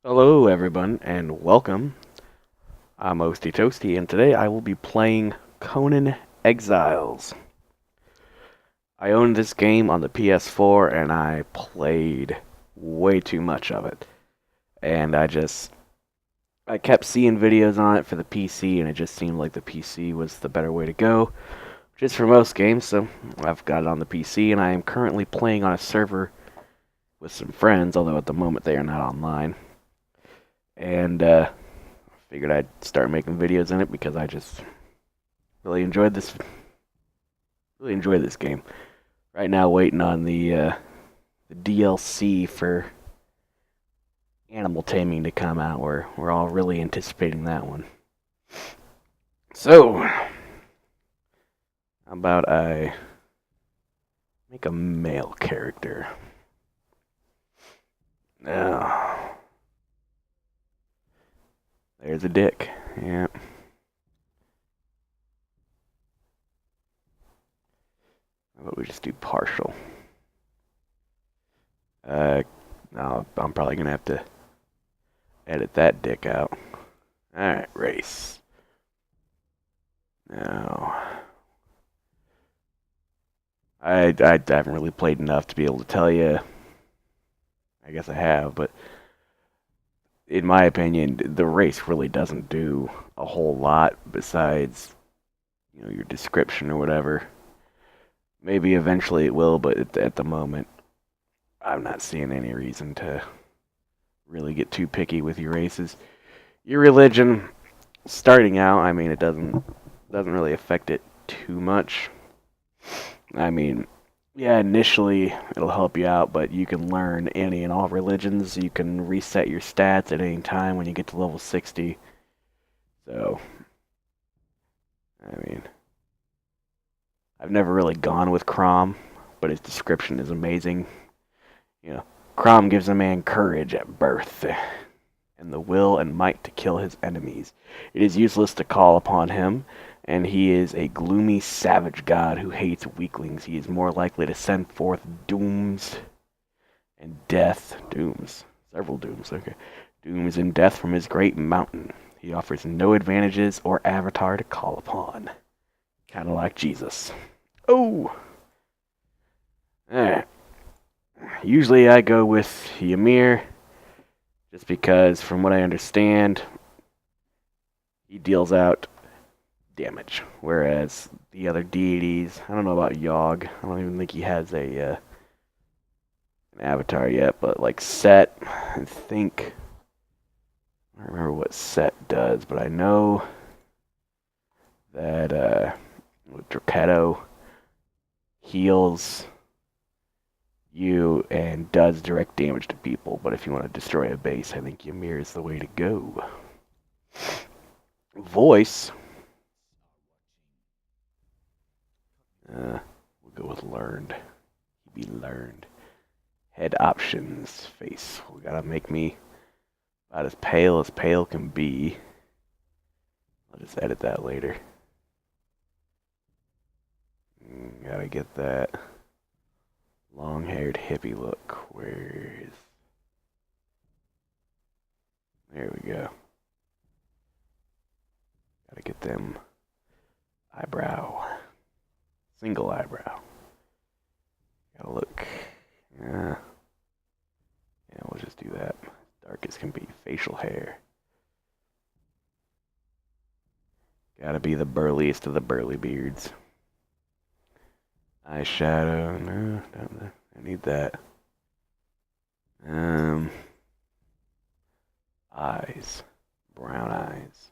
Hello everyone and welcome. I'm Tosty, and today I will be playing Conan Exiles. I owned this game on the PS4 and I played way too much of it. And I kept seeing videos on it for the PC and it just seemed like the PC was the better way to go, just for most games, so I've got it on the PC and I am currently playing on a server with some friends, although at the moment they are not online. And figured I'd start making videos in it because I just really enjoyed this game. Right now, waiting on the DLC for Animal Taming to come out. We're all really anticipating that one. So, how about I make a male character? Now, there's a dick. Yeah. How about we just do partial? No, I'm probably gonna have to edit that dick out. Alright, race. Now, I haven't really played enough to be able to tell you. I guess I have, but in my opinion, the race really doesn't do a whole lot besides, your description or whatever. Maybe eventually it will, but at the moment, I'm not seeing any reason to really get too picky with your races. Your religion, starting out, I mean, it doesn't really affect it too much. I mean, yeah, initially it'll help you out, but you can learn any and all religions. You can reset your stats at any time when you get to level 60. So, I mean, I've never really gone with Crom, but his description is amazing. Crom gives a man courage at birth, and the will and might to kill his enemies. It is useless to call upon him, and he is a gloomy, savage god who hates weaklings. He is more likely to send forth dooms and death. Dooms. Several dooms, okay. Dooms and death from his great mountain. He offers no advantages or avatar to call upon. Kind of like Jesus. Oh! Alright. Usually I go with Ymir, just because, from what I understand, he deals out damage, whereas the other deities, I don't know about Yogg, I don't even think he has an avatar yet, but like Set, I don't remember what Set does, but I know that with Draketo heals you and does direct damage to people, but if you want to destroy a base, I think Ymir is the way to go. Voice. We'll go with learned. Be learned. Head options. Face. We gotta make me about as pale can be. I'll just edit that later. Gotta get that long-haired hippie look. There we go. Gotta get them eyebrow. Single eyebrow. Gotta look. Yeah, we'll just do that. Dark as can be. Facial hair. Gotta be the burliest of the burly beards. Eyeshadow. No, I need that. Eyes. Brown eyes.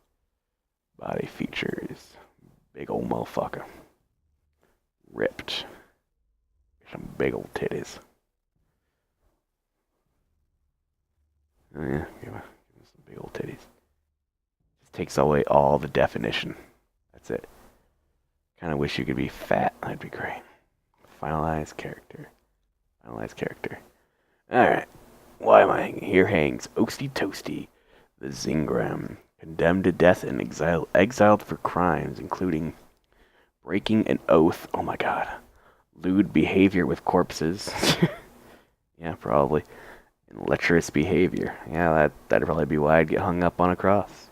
Body features. Big old motherfucker. Ripped. Some big old titties. Oh yeah, give him some big old titties. Just takes away all the definition. That's it. Kind of wish you could be fat. That'd be great. Finalized character. Alright. Why am I hanging? Here hangs Oaksy Toasty, the Zingram, condemned to death and exiled for crimes, including breaking an oath. Oh my god. Lewd behavior with corpses. Yeah, probably. Lecherous behavior. Yeah, that'd probably be why I'd get hung up on a cross.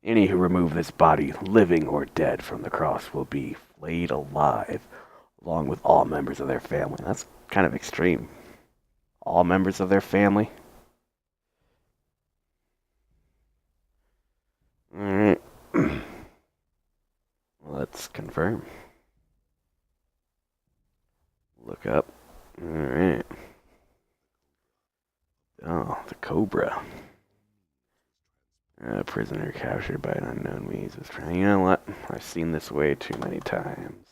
Any who remove this body, living or dead, from the cross will be flayed alive, along with all members of their family. That's kind of extreme. All members of their family? Alright. Let's confirm. Look up. Alright. Oh, the Cobra. A prisoner captured by an unknown means. You know what? I've seen this way too many times.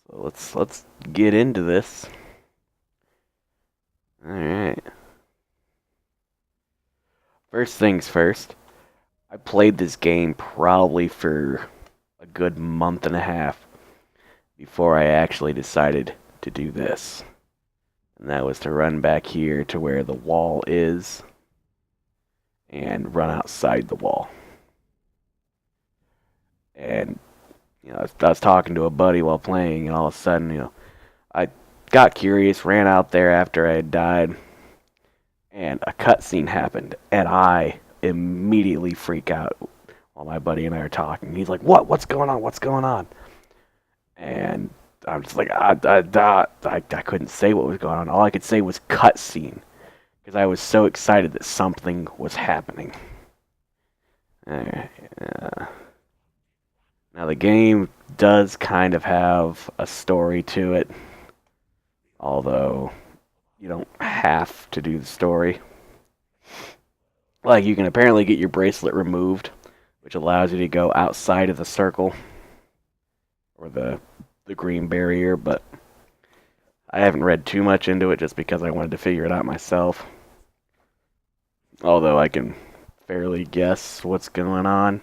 So let's get into this. Alright. First things first. I played this game probably for a good month and a half before I actually decided to do this. And that was to run back here to where the wall is and run outside the wall. And, I was talking to a buddy while playing, and all of a sudden, I got curious, ran out there after I had died, and a cutscene happened, and I immediately freak out while my buddy and I are talking. He's like, "What? What's going on? What's going on?" And I'm just like, I couldn't say what was going on. All I could say was cutscene, because I was so excited that something was happening. Now the game does kind of have a story to it, although you don't have to do the story. Like, you can apparently get your bracelet removed, which allows you to go outside of the circle, or the green barrier, but I haven't read too much into it just because I wanted to figure it out myself. Although I can fairly guess what's going on.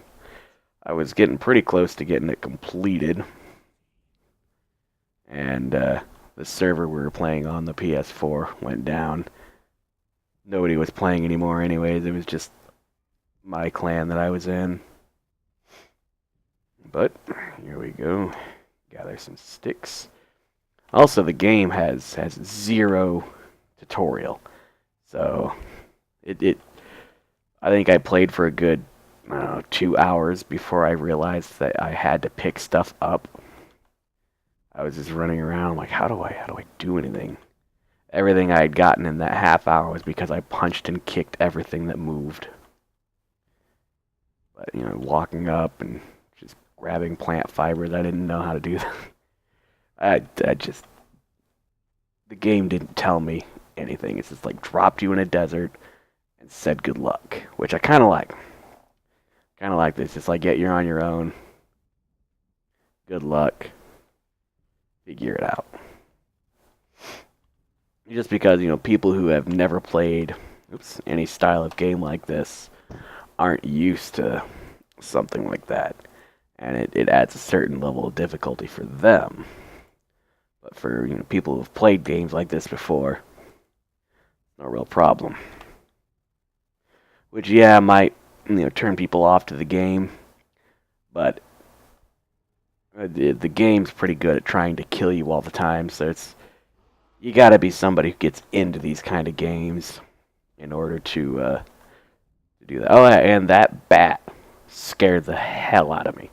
I was getting pretty close to getting it completed. And the server we were playing on, the PS4, went down. Nobody was playing anymore anyways. It was just my clan that I was in. But here we go. Gather some sticks. Also, the game has zero tutorial. So I think I played for a good 2 hours before I realized that I had to pick stuff up. I was just running around like, how do I do anything? Everything I had gotten in that half hour was because I punched and kicked everything that moved. But, walking up and just grabbing plant fibers, I didn't know how to do that. The game didn't tell me anything. It's just like dropped you in a desert and said good luck, which I kind of like. Kind of like this. It's like, yeah, you're on your own. Good luck. Figure it out. Just because, people who have never played any style of game like this aren't used to something like that. And it adds a certain level of difficulty for them. But for people who've played games like this before, no real problem. Which, yeah, might turn people off to the game, but the game's pretty good at trying to kill you all the time. So you got to be somebody who gets into these kind of games in order to do that. Oh, and that bat scared the hell out of me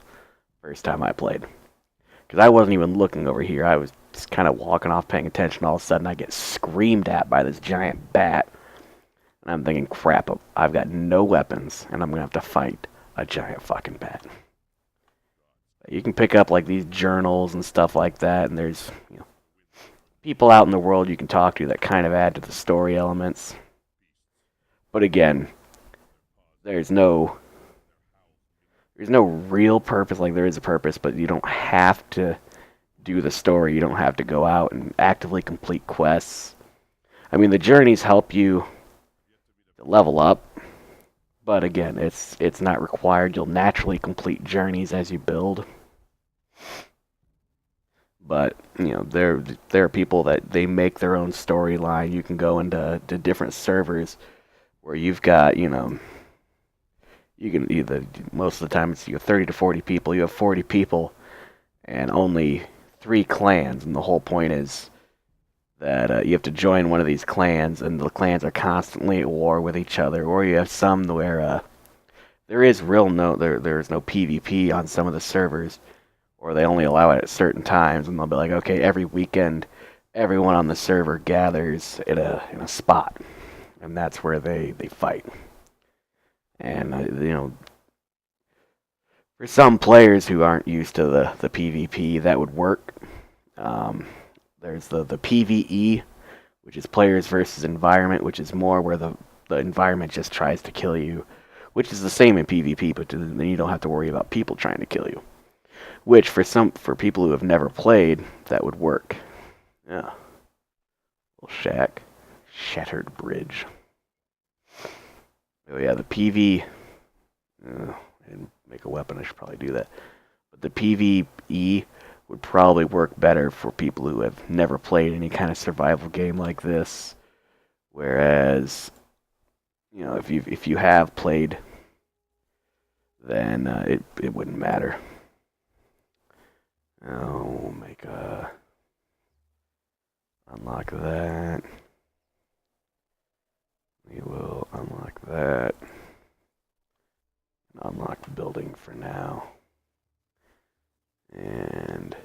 first time I played. Because I wasn't even looking over here. I was just kind of walking off, paying attention. All of a sudden, I get screamed at by this giant bat. And I'm thinking, crap, I've got no weapons, and I'm going to have to fight a giant fucking bat. You can pick up, like, these journals and stuff like that, and there's, people out in the world you can talk to that kind of add to the story elements. But again, there's no real purpose. Like, there is a purpose, but you don't have to do the story. You don't have to go out and actively complete quests. I mean, the journeys help you to level up, but again, it's not required. You'll naturally complete journeys as you build. But, there are people that they make their own storyline. You can go into different servers where you've got, you can either, most of the time it's 30 to 40 people. You have 40 people and only 3 clans, and the whole point is that you have to join one of these clans, and the clans are constantly at war with each other, or you have some where there's no PvP on some of the servers, or they only allow it at certain times, and they'll be like, okay, every weekend, everyone on the server gathers in a spot, and that's where they fight. And for some players who aren't used to the PvP, that would work. Um, there's the PvE, which is players versus environment, which is more where the environment just tries to kill you, which is the same in PvP, but then you don't have to worry about people trying to kill you. Which for people who have never played, that would work. Yeah. Little shack. Shattered bridge. Oh yeah, the PV. I didn't make a weapon. I should probably do that. But the PvE would probably work better for people who have never played any kind of survival game like this. Whereas, if you have played, then it wouldn't matter. Oh, unlock that. We will unlock that. Unlock the building for now. And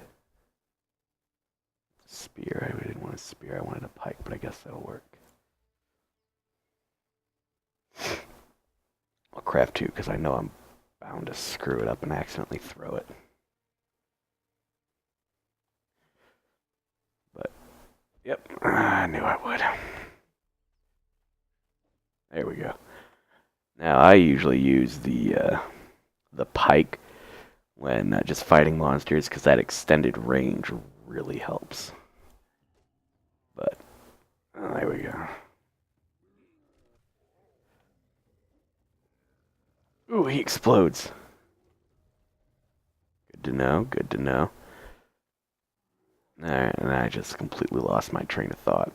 spear. I didn't want a spear. I wanted a pike, but I guess that'll work. I'll craft two because I know I'm bound to screw it up and accidentally throw it. But, yep, I knew I would. There we go. Now, I usually use the pike when just fighting monsters because that extended range really helps. But, there we go. Ooh, he explodes. Good to know, good to know. Alright, and I just completely lost my train of thought.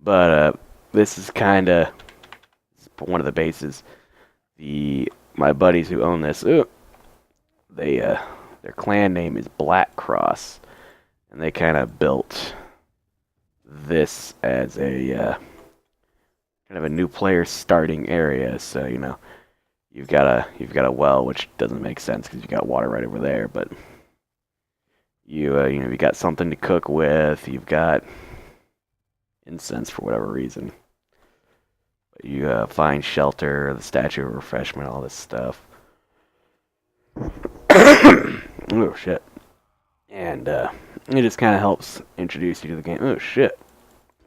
But, this is kind of one of the bases. My buddies who own this, their clan name is Black Cross, and they kind of built this as a kind of a new player starting area. So you've got a well, which doesn't make sense because you've got water right over there, but you got something to cook with. You've got incense for whatever reason. You find shelter, the statue of refreshment, all this stuff. Oh shit! And it just kind of helps introduce you to the game. Oh shit!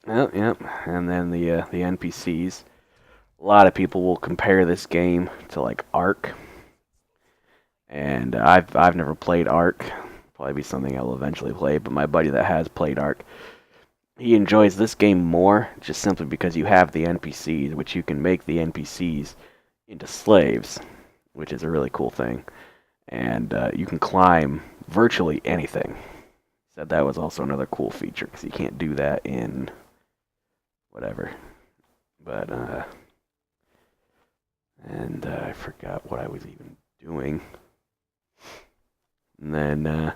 Oh, yep. And then the NPCs. A lot of people will compare this game to like Ark, and I've never played Ark. Probably be something I'll eventually play. But my buddy that has played Ark, he enjoys this game more just simply because you have the NPCs, which you can make the NPCs into slaves, which is a really cool thing. And you can climb virtually anything. Said that was also another cool feature because you can't do that in whatever. But I forgot what I was even doing. And then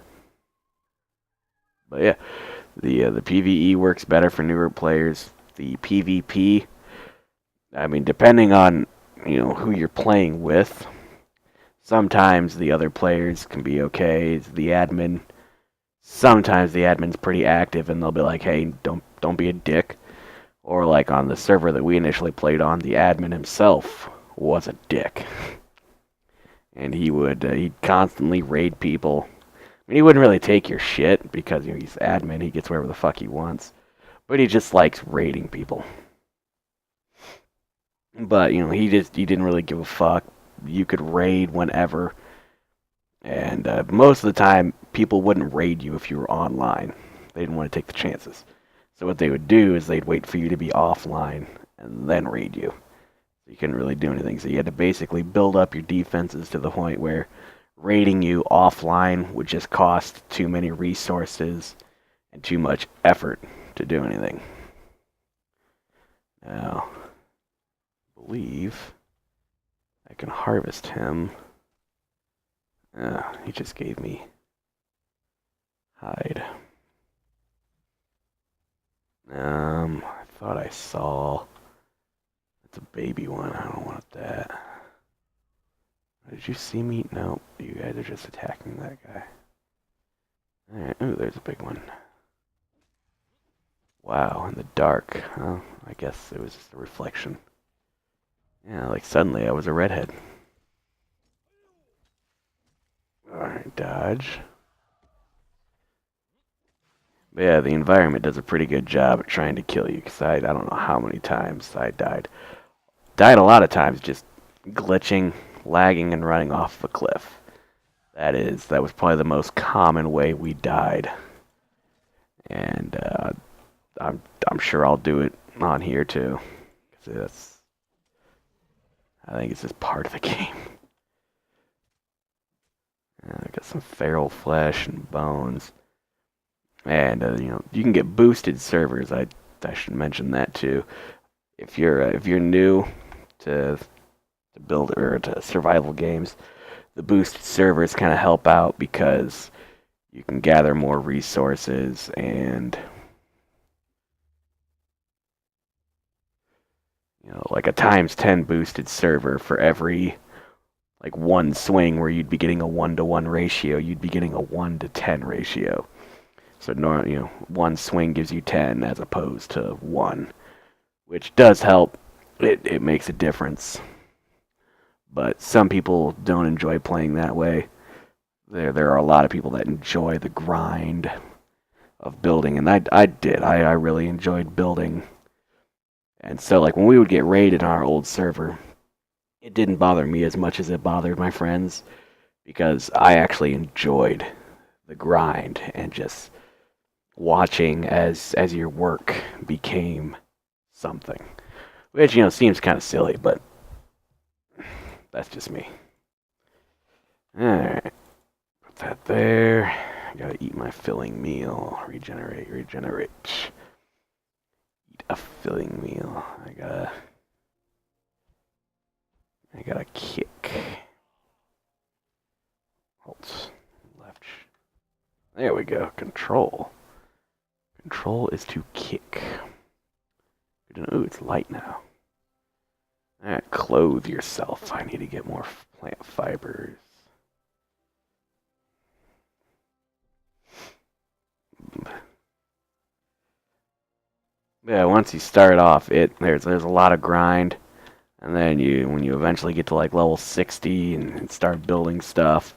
but yeah. The PvE works better for newer players. The PvP, I mean, depending on who you're playing with, sometimes the other players can be okay. Sometimes the admin's pretty active, and they'll be like, "Hey, don't be a dick." Or like on the server that we initially played on, the admin himself was a dick, and he'd constantly raid people. I mean, he wouldn't really take your shit because he's admin. He gets whatever the fuck he wants, but he just likes raiding people. But he didn't really give a fuck. You could raid whenever, and most of the time, people wouldn't raid you if you were online. They didn't want to take the chances. So what they would do is they'd wait for you to be offline and then raid you. You couldn't really do anything. So you had to basically build up your defenses to the point where raiding you offline would just cost too many resources and too much effort to do anything. Now, I believe I can harvest him. He just gave me hide. I thought I saw... It's a baby one. I don't want that. Did you see me? No, you guys are just attacking that guy. Alright, ooh, there's a big one. Wow, in the dark. Oh, I guess it was just a reflection. Yeah, like suddenly I was a redhead. Alright, dodge. But yeah, the environment does a pretty good job at trying to kill you, because I don't know how many times I died. Died a lot of times just glitching, lagging, and running off a cliff. That was probably the most common way we died. And I'm sure I'll do it on here too. 'Cause I think it's just part of the game. I got some feral flesh and bones. And you can get boosted servers. I should mention that too. If you're new to build or to survival games, the boosted servers kind of help out because you can gather more resources and like a times 10 boosted server for every like one swing where you'd be getting a 1-to-1 ratio, you'd be getting a 1-to-10 ratio. So one swing gives you 10 as opposed to 1, which does help. It makes a difference. But some people don't enjoy playing that way. There are a lot of people that enjoy the grind of building, and I did. I really enjoyed building. And so like when we would get raided on our old server, it didn't bother me as much as it bothered my friends because I actually enjoyed the grind and just watching as your work became something. Which, seems kind of silly, but that's just me. Alright. Put that there. I gotta eat my filling meal. Regenerate. Eat a filling meal. I gotta kick. Alt. Left. There we go. Control. Control is to kick. Ooh, it's light now. Alright, clothe yourself. I need to get more plant fibers. Yeah, once you start off, there's a lot of grind, and then when you eventually get to like level 60 and start building stuff,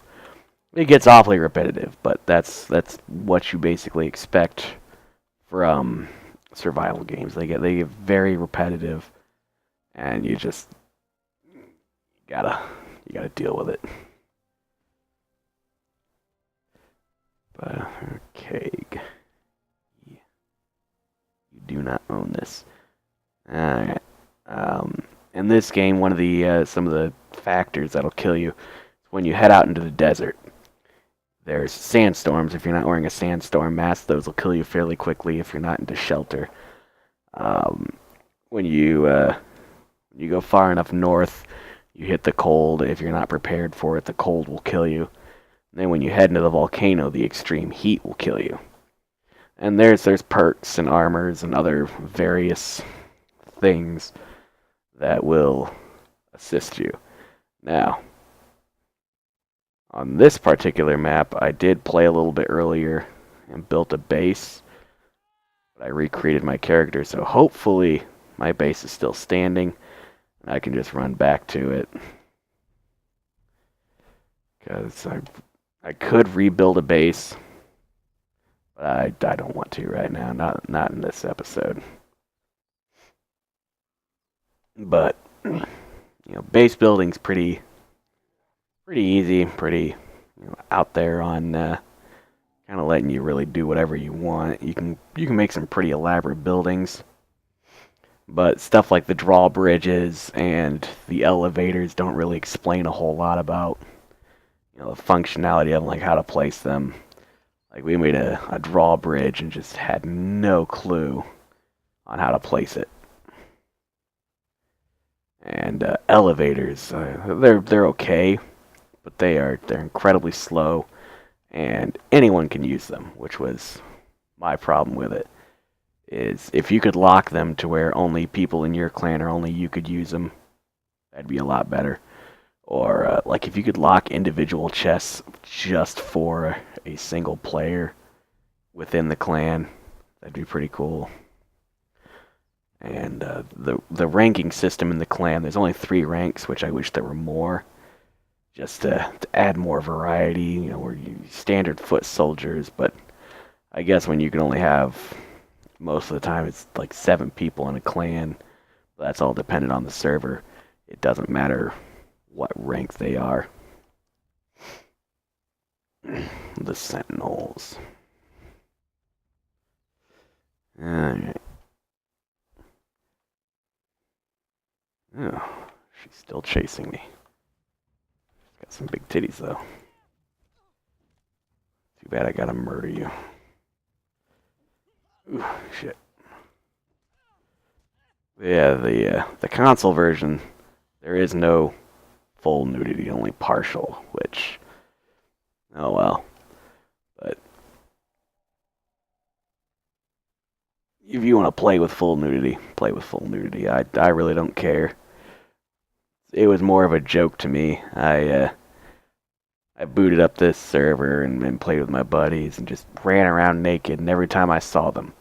it gets awfully repetitive. But that's what you basically expect from survival games. They get very repetitive, and you gotta deal with it. But okay, you do not own this. Alright. In this game, one of the some of the factors that'll kill you is when you head out into the desert. There's sandstorms. If you're not wearing a sandstorm mask, those will kill you fairly quickly if you're not into shelter. When you go far enough north, you hit the cold. If you're not prepared for it, the cold will kill you. And then when you head into the volcano, the extreme heat will kill you. And there's perks and armors and other various things that will assist you. Now, on this particular map, I did play a little bit earlier and built a base. But I recreated my character, so hopefully my base is still standing. And I can just run back to it. Because I could rebuild a base, but I don't want to right now. Not in this episode. But base building's pretty easy, pretty out there on kind of letting you really do whatever you want. You can make some pretty elaborate buildings, but stuff like the drawbridges and the elevators don't really explain a whole lot about the functionality of them, like how to place them. Like we made a drawbridge and just had no clue on how to place it. And elevators, they're okay, but they're incredibly slow, and anyone can use them, which was my problem with it. is if you could lock them to where only people in your clan or only you could use them, that'd be a lot better. Or like if you could lock individual chests just for a single player within the clan, that'd be pretty cool. And the ranking system in the clan, there's only 3 ranks, which I wish there were more, just to add more variety. You know, where you standard foot soldiers, but I guess when you can only have, most of the time it's like 7 people in a clan, that's all dependent on the server. It doesn't matter what rank they are. The Sentinels. Alright. Oh, she's still chasing me. She's got some big titties, though. Too bad I gotta murder you. Ooh, shit. Yeah, the console version, there is no full nudity, only partial, which, oh well. But if you want to play with full nudity, play with full nudity. I really don't care. It was more of a joke to me. I booted up this server and played with my buddies and just ran around naked, and every time I saw them,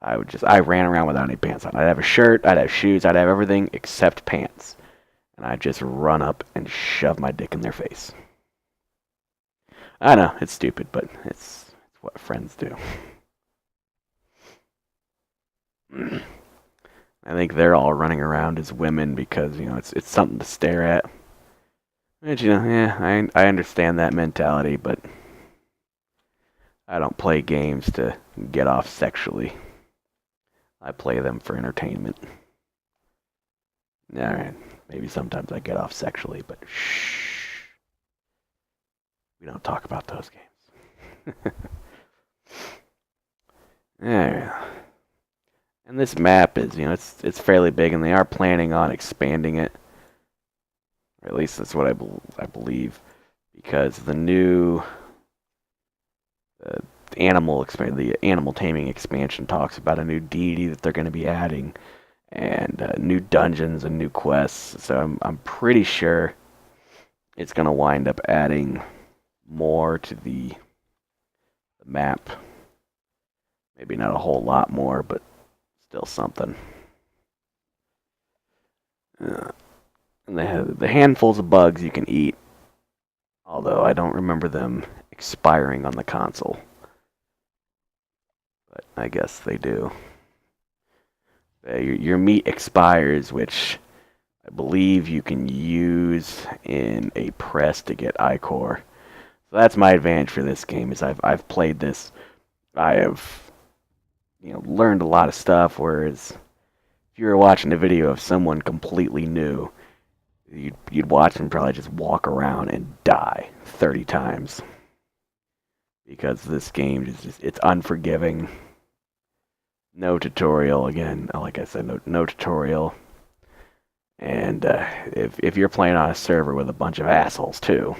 I ran around without any pants on. I'd have a shirt, I'd have shoes, I'd have everything except pants. And I'd just run up and shove my dick in their face. I know, it's stupid, but it's what friends do. I think they're all running around as women because, you know, it's something to stare at. And, you know, yeah, I understand that mentality, but I don't play games to get off sexually. I play them for entertainment. Alright, maybe sometimes I get off sexually, but shh. We don't talk about those games. Yeah. And this map is, you know, it's fairly big, and they are planning on expanding it. Or at least that's what I believe, because the new the animal taming expansion talks about a new deity that they're going to be adding, and new dungeons and new quests. So I'm pretty sure it's going to wind up adding more to the map. Maybe not a whole lot more, but still something. And they have the handfuls of bugs you can eat, although I don't remember them expiring on the console. But I guess they do. Your meat expires, which I believe you can use in a press to get ichor. So that's my advantage for this game, is I've played this. I have, you know, learned a lot of stuff, whereas if you were watching a video of someone completely new, you'd watch them probably just walk around and die 30 times. Because this game is just, it's unforgiving. No tutorial, again, like I said, no tutorial. And if you're playing on a server with a bunch of assholes too,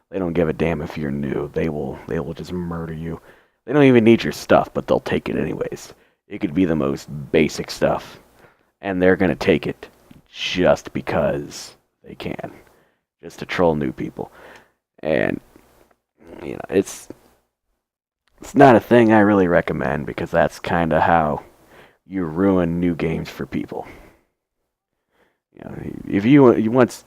they don't give a damn if you're new. They will just murder you. They don't even need your stuff, but they'll take it anyways. It could be the most basic stuff, and they're gonna take it just because they can, just to troll new people. And you know, it's not a thing I really recommend, because that's kind of how you ruin new games for people. You know, if you once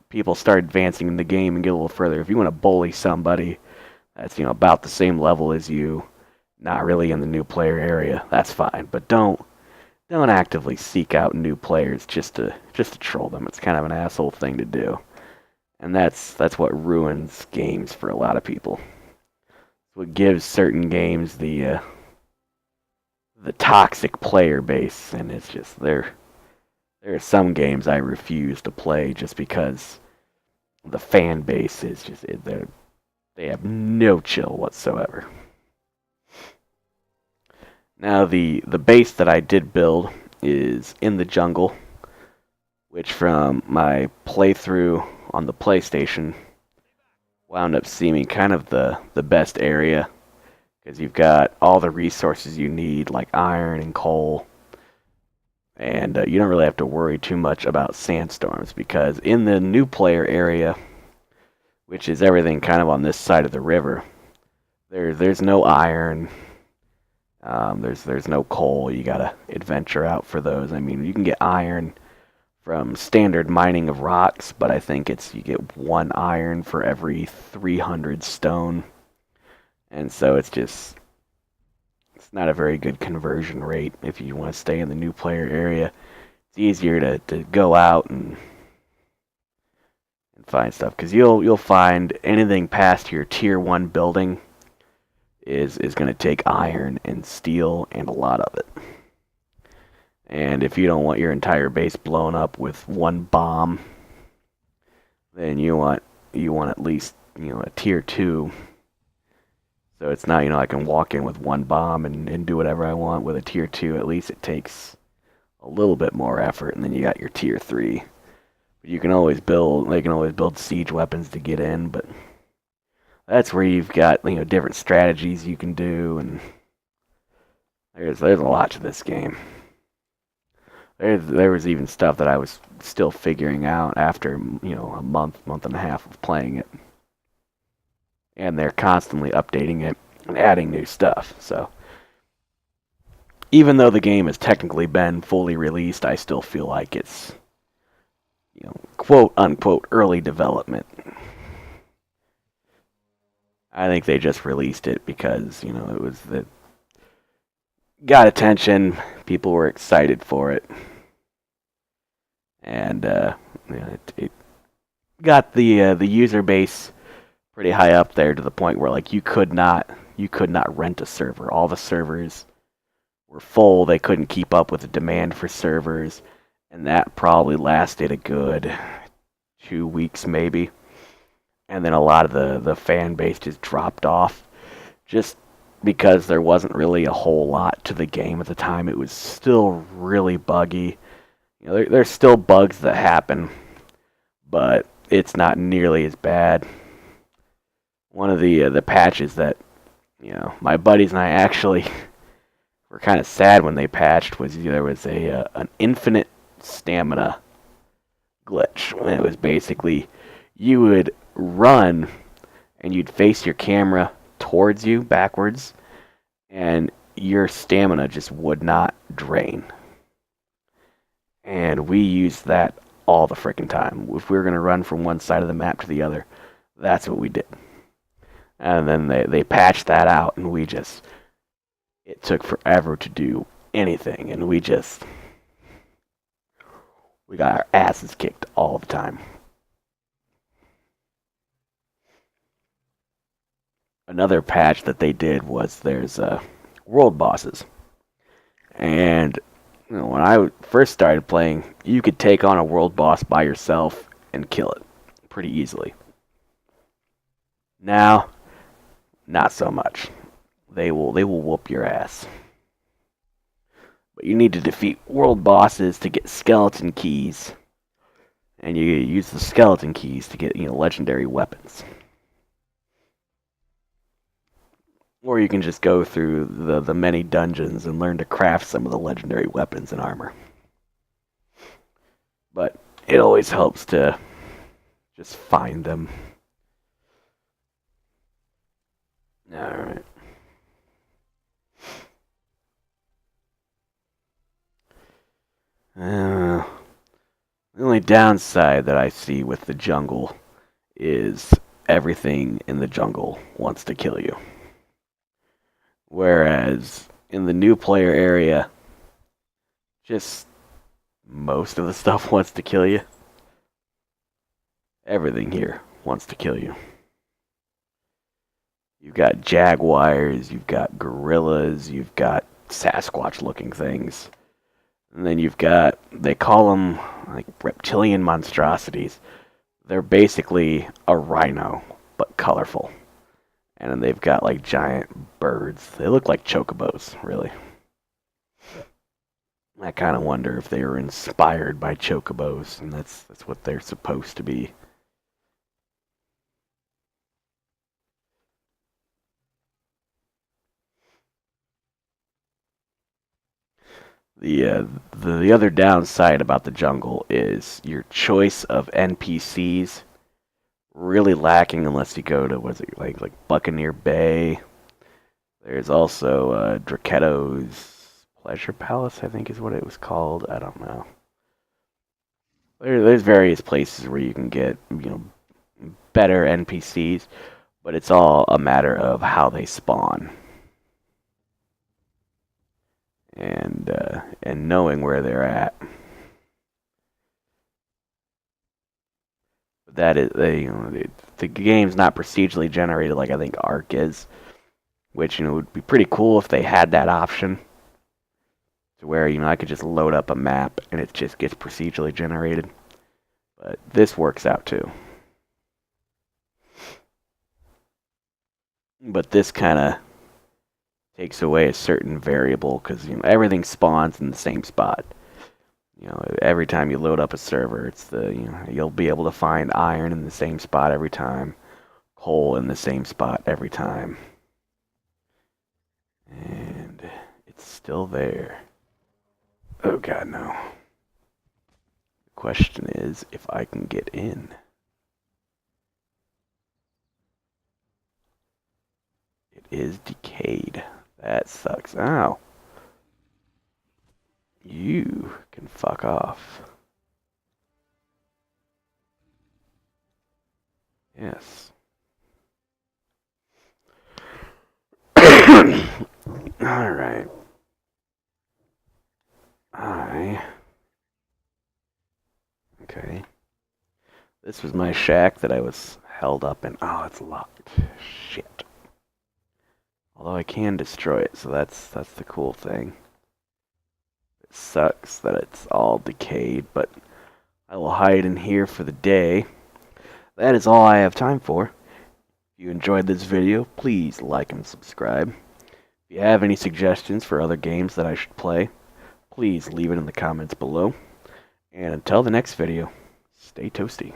people start advancing in the game and get a little further, if you want to bully somebody that's, you know, about the same level as you, not really in the new player area, that's fine. But don't actively seek out new players just to troll them. It's kind of an asshole thing to do, and that's what ruins games for a lot of people. It's what gives certain games the toxic player base, and it's just there are some games I refuse to play just because the fan base is just they have no chill whatsoever. Now the base that I did build is in the jungle, which from my playthrough on the PlayStation wound up seeming kind of the best area, because you've got all the resources you need, like iron and coal, and you don't really have to worry too much about sandstorms, because in the new player area, which is everything kind of on this side of the river, there's no iron, there's no coal. You gotta adventure out for those. I mean, you can get iron from standard mining of rocks, but I think you get 1 iron for every 300 stone, and so it's not a very good conversion rate if you want to stay in the new player area. It's easier to go out and find stuff, because you'll find anything past your tier 1 building is going to take iron and steel and a lot of it. And if you don't want your entire base blown up with 1 bomb, then you want at least, a tier 2. So it's not, I can walk in with 1 bomb and do whatever I want. With a tier 2, at least it takes a little bit more effort, and then you got your tier 3. But they can always build siege weapons to get in, but that's where you've got, different strategies you can do, and there's a lot to this game. There was even stuff that I was still figuring out after, a month and a half of playing it. And they're constantly updating it and adding new stuff. So even though the game has technically been fully released, I still feel like it's, quote unquote early development. I think they just released it because, it was got attention, people were excited for it, and it got the user base pretty high up there, to the point where you could not rent a server. All the servers were full. They couldn't keep up with the demand for servers, and that probably lasted a good 2 weeks maybe. And then a lot of the fan base just dropped off, just because there wasn't really a whole lot to the game at the time. It was still really buggy. There's still bugs that happen, but it's not nearly as bad. One of the patches that, my buddies and I actually were kind of sad when they patched was there was an infinite stamina glitch. It was basically, you would run and you'd face your camera towards you backwards, and your stamina just would not drain. And we used that all the frickin' time. If we were going to run from one side of the map to the other, that's what we did. And then they patched that out, and it took forever to do anything, and we got our asses kicked all the time. Another patch that they did was there's world bosses. And when I first started playing, you could take on a world boss by yourself and kill it pretty easily. Now, not so much. They will whoop your ass. But you need to defeat world bosses to get skeleton keys, and you use the skeleton keys to get legendary weapons. Or you can just go through the many dungeons and learn to craft some of the legendary weapons and armor. But it always helps to just find them. Alright. The only downside that I see with the jungle is everything in the jungle wants to kill you. Whereas in the new player area, just most of the stuff wants to kill you. Everything here wants to kill you. You've got jaguars, you've got gorillas, you've got Sasquatch-looking things. And then you've got, they call them reptilian monstrosities. They're basically a rhino, but colorful. And then they've got giant birds. They look like chocobos, really. I kind of wonder if they were inspired by chocobos, and that's what they're supposed to be. The other downside about the jungle is your choice of NPCs really lacking unless you go to what's it like Buccaneer Bay. There's also Draketo's Pleasure Palace, I think is what it was called. I don't know. There's various places where you can get better NPCs, but it's all a matter of how they spawn and knowing where they're at. That is, the game's not procedurally generated like I think Ark is, which would be pretty cool if they had that option, to where I could just load up a map and it just gets procedurally generated. But this works out too. But this kind of takes away a certain variable because everything spawns in the same spot. Every time you load up a server, it's you'll be able to find iron in the same spot every time, coal in the same spot every time, and it's still there. Oh god, no. The question is if I can get in. It is decayed. That sucks. Ow. You can fuck off. Yes. Alright. Okay. This was my shack that I was held up in. Oh, it's locked. Shit. Although I can destroy it, so that's the cool thing. It sucks that it's all decayed, but I will hide in here for the day. That is all I have time for. If you enjoyed this video, please like and subscribe. If you have any suggestions for other games that I should play, please leave it in the comments below. And until the next video, stay toasty.